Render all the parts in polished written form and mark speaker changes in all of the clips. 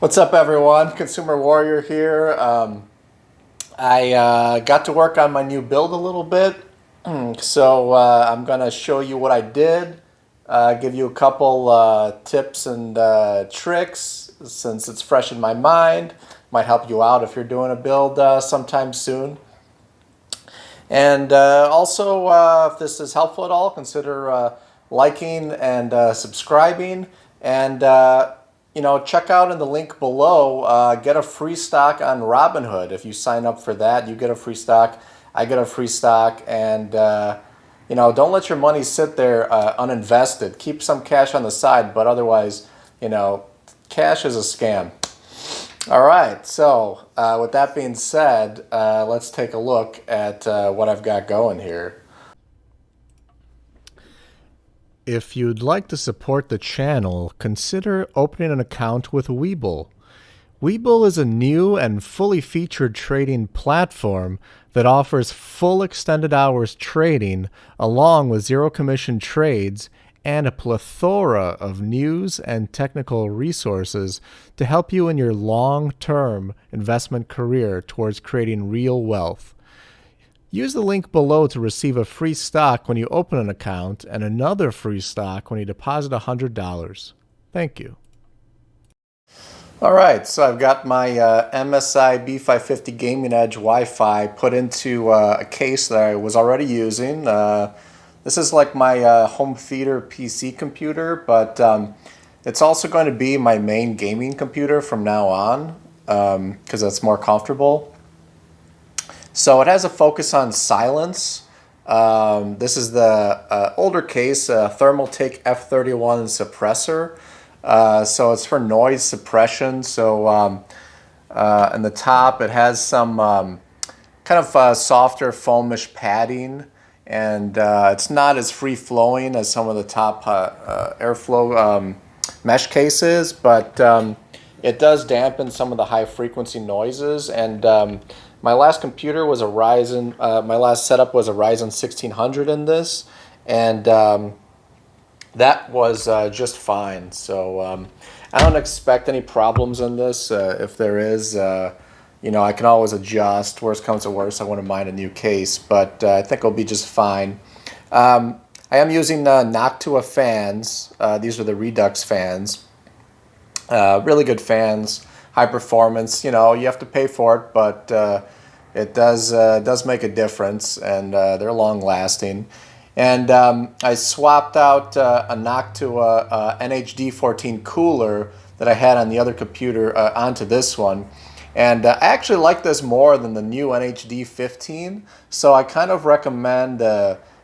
Speaker 1: What's up, everyone? Consumer Warrior here. I got to work on my new build a little bit, so I'm going to show you what I did, give you a couple tips and tricks since it's fresh in my mind. Might help you out if you're doing a build sometime soon. And also, if this is helpful at all, consider liking and subscribing. And check out in the link below, get a free stock on Robinhood. If you sign up for that, you get a free stock, I get a free stock, and don't let your money sit there uninvested. Keep some cash on the side, but otherwise, cash is a scam. All right, so with that being said, let's take a look at what I've got going here. If you'd like to support the channel, consider opening an account with Webull. Webull is a new and fully featured trading platform that offers full extended hours trading along with zero commission trades and a plethora of news and technical resources to help you in your long-term investment career towards creating real wealth. Use the link below to receive a free stock when you open an account and another free stock when you deposit $100. Thank you. All right, so I've got my MSI B550 Gaming Edge Wi-Fi put into a case that I was already using. This is like my home theater PC computer, but it's also going to be my main gaming computer from now on because that's more comfortable. So it has a focus on silence. This is the older case, Thermaltake F31 suppressor. So it's for noise suppression. So in the top it has some kind of softer foamish padding, and it's not as free-flowing as some of the top airflow mesh cases, but it does dampen some of the high-frequency noises. And my last computer was a Ryzen, my last setup was a Ryzen 1600 in this, and that was just fine. So I don't expect any problems in this. If there is, I can always adjust. Worst comes to worst, I wouldn't mind a new case, but I think it'll be just fine. I am using Noctua fans. These are the Redux fans. Really good fans. High performance, you have to pay for it, but it does make a difference, and they're long lasting. And I swapped out a Noctua NHD14 cooler that I had on the other computer onto this one, and I actually like this more than the new NHD15. So I kind of recommend.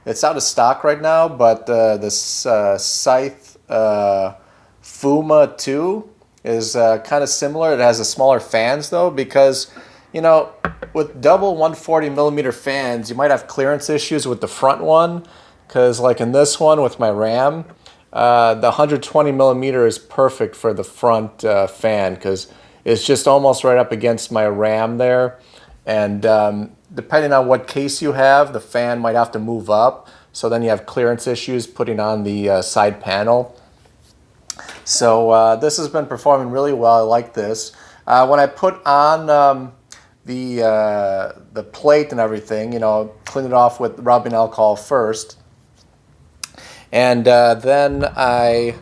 Speaker 1: It's out of stock right now, but this Scythe Fuma 2 is kind of similar. It has a smaller fans though, because with double 140 millimeter fans, you might have clearance issues with the front one, because like in this one with my RAM, the 120 millimeter is perfect for the front fan, because it's just almost right up against my RAM there. And depending on what case you have, the fan might have to move up, so then you have clearance issues putting on the side panel. So this has been performing really well. I like this. When I put on the plate and everything, clean it off with rubbing alcohol first, and then I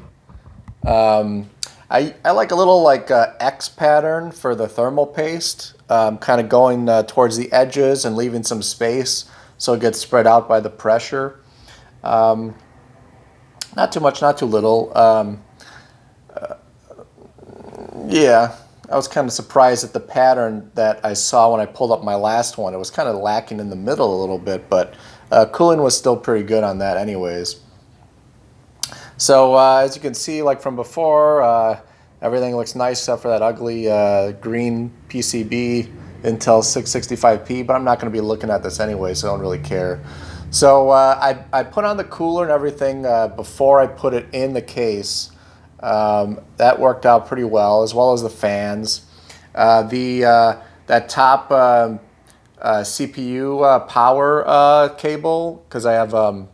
Speaker 1: like a little X pattern for the thermal paste, kind of going towards the edges and leaving some space so it gets spread out by the pressure. Not too much, not too little. Yeah, I was kind of surprised at the pattern that I saw when I pulled up my last one. It was kind of lacking in the middle a little bit, but cooling was still pretty good on that anyways. So as you can see, like from before, everything looks nice except for that ugly green PCB Intel 665p, but I'm not going to be looking at this anyway, so I don't really care. So I put on the cooler and everything before I put it in the case. That worked out pretty well as the fans. That top CPU power cable, because I have one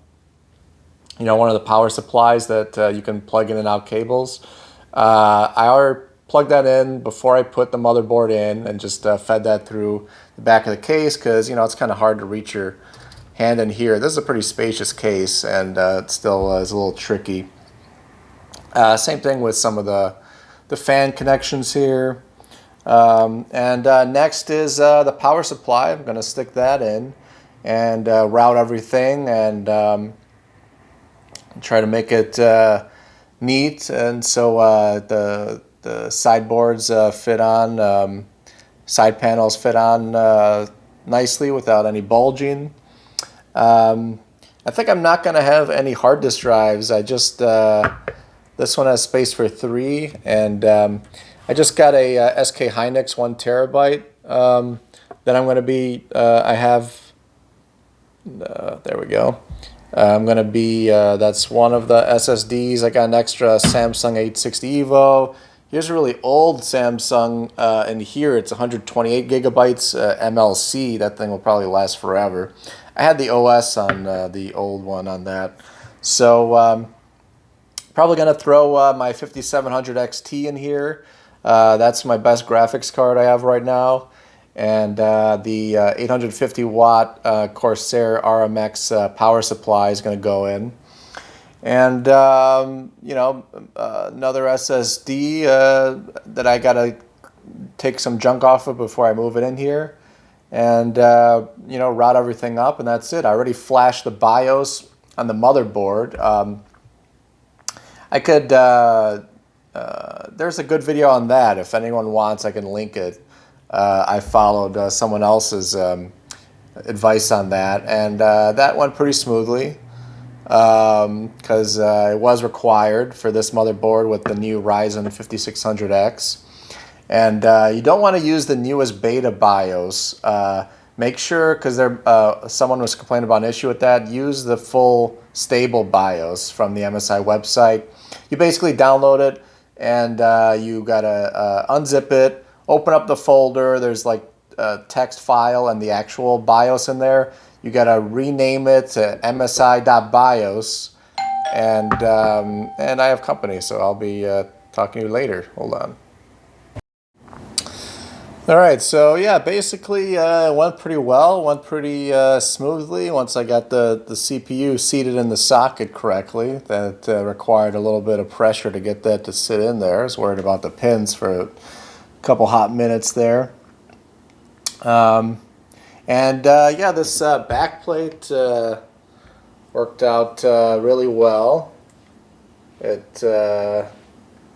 Speaker 1: of the power supplies that you can plug in and out cables. I plugged that in before I put the motherboard in, and just fed that through the back of the case, because it's kind of hard to reach your hand in here. This is a pretty spacious case, and it still is a little tricky. Same thing with some of the fan connections here. Next is the power supply. I'm going to stick that in and route everything, and try to make it neat. And so the sideboards fit on, side panels fit on nicely without any bulging. I think I'm not going to have any hard disk drives. I just this one has space for 3, and I just got a SK Hynix 1 terabyte that I'm going to be, I have, there we go. I'm going to be, that's one of the SSDs. I got an extra Samsung 860 EVO. Here's a really old Samsung in here. It's 128 gigabytes MLC. That thing will probably last forever. I had the OS on the old one on that. So probably going to throw my 5700 XT in here. That's my best graphics card I have right now. And the 850 watt Corsair RMX power supply is going to go in. And, another SSD that I got to take some junk off of before I move it in here. And, route everything up, and that's it. I already flashed the BIOS on the motherboard. I could, there's a good video on that. If anyone wants, I can link it. I followed someone else's advice on that, and that went pretty smoothly, because it was required for this motherboard with the new Ryzen 5600X. And you don't want to use the newest beta BIOS. Make sure, because someone was complaining about an issue with that, use the full stable BIOS from the MSI website. You basically download it, and you gotta unzip it, open up the folder. There's like a text file and the actual BIOS in there. You gotta rename it to msi.bios, and I have company, so I'll be talking to you later. Hold on. All right, so yeah, basically it went pretty well, went pretty smoothly once I got the CPU seated in the socket correctly. That required a little bit of pressure to get that to sit in there. I was worried about the pins for a couple hot minutes there. Yeah, this backplate worked out really well. It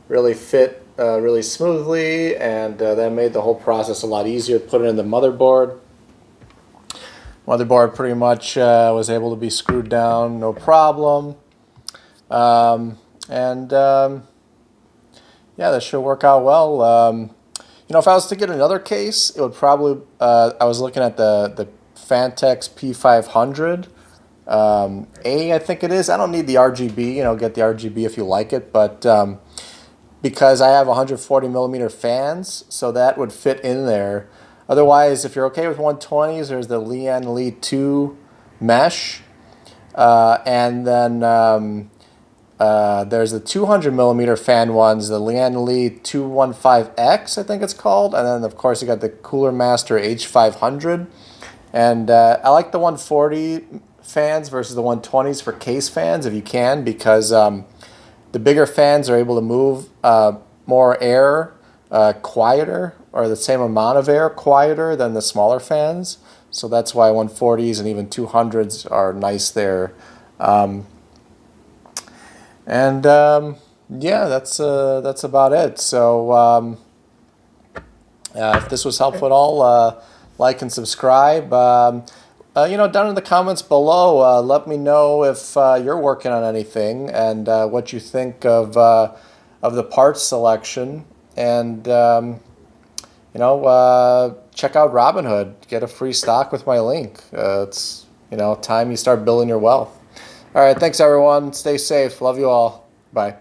Speaker 1: really fit really smoothly, and that made the whole process a lot easier. Put it in the motherboard. Motherboard pretty much was able to be screwed down, no problem. Yeah, that should work out well. If I was to get another case, it would probably, I was looking at the Fantex P500 I think it is. I don't need the RGB, get the RGB if you like it, but because I have 140 millimeter fans, so that would fit in there. Otherwise, if you're okay with 120s, there's the Lian Li 2 mesh, and then there's the 200 millimeter fan ones, the Lian Li 215X, I think it's called, and then of course you got the Cooler Master H500, and I like the 140 fans versus the 120s for case fans if you can, because the bigger fans are able to move more air quieter, or the same amount of air quieter than the smaller fans. So that's why 140s and even 200s are nice there. Yeah, that's about it. So if this was helpful at all, like and subscribe. Down in the comments below, let me know if you're working on anything, and what you think of the parts selection. And check out Robinhood. Get a free stock with my link. It's time you start building your wealth. All right, thanks everyone. Stay safe. Love you all. Bye.